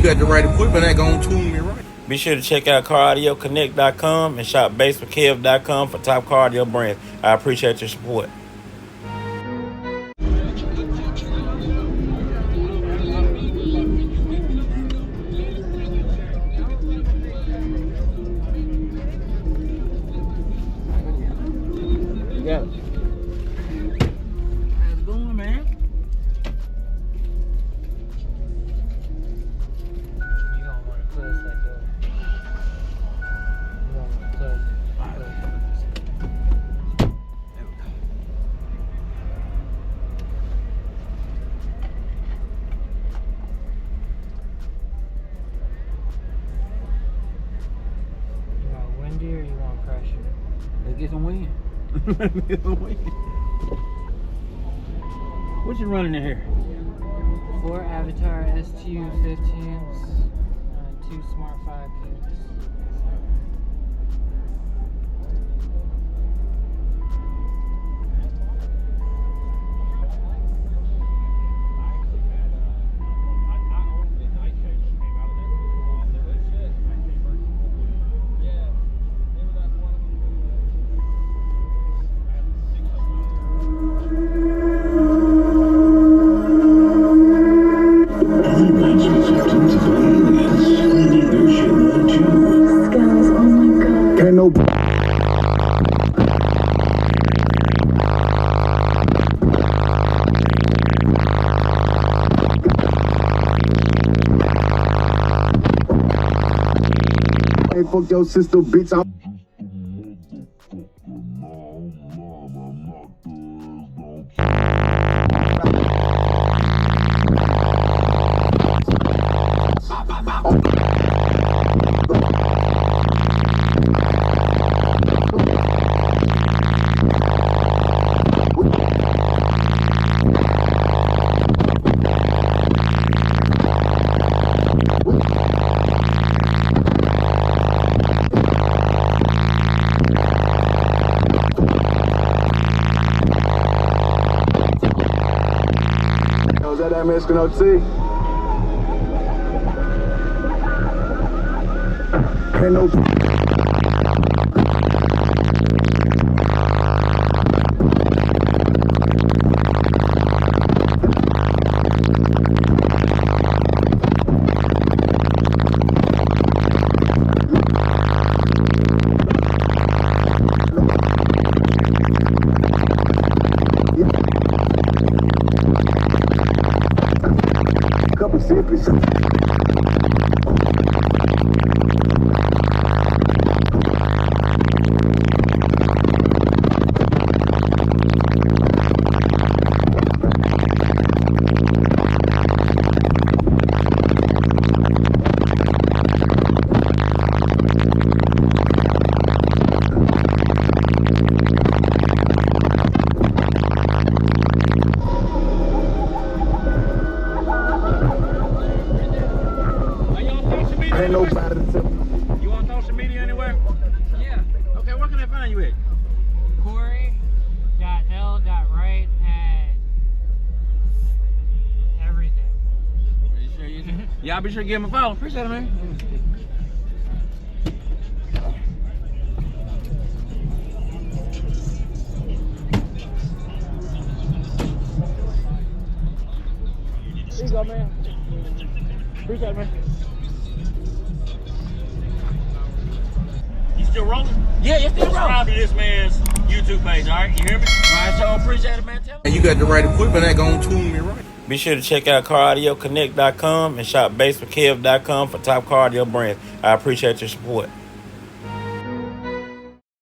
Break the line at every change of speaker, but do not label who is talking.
got the right equipment, that gonna tune me right.
Be sure to check out CarAudioConnect.com and shop BASSWITHKEV.com for top car audio brands. I appreciate your support.
Yeah. How's it going, man?
You don't want to close that door. You don't want to close it.
There we go.
You want windy or you want pressure?
Let's get some wind. Let's get some wind. What you running in here?
4 Avatar STU 15s, 2 Smart 5 units.
Can't no. Hey, fuck your sister, bitch. Was that Mexican OT? Ain't no. Couple sippers. Ain't nobody to tell.
You on social media anywhere?
Yeah.
Okay, where can I find you at?
Corey.l.right at everything.
Are you sure you do? Y'all be sure to give him a follow. Appreciate it, man. There you go, man. Appreciate it, man.
You still rolling?
Yeah, it's still rolling.
Subscribe to this man's YouTube page, all right? You hear me?
All right, so appreciate it, man. Tell
And you got the right equipment, that gonna tune me right.
Be sure to check out CarAudioConnect.com and shop BASSWITHKEV.com for top car audio brands. I appreciate your support.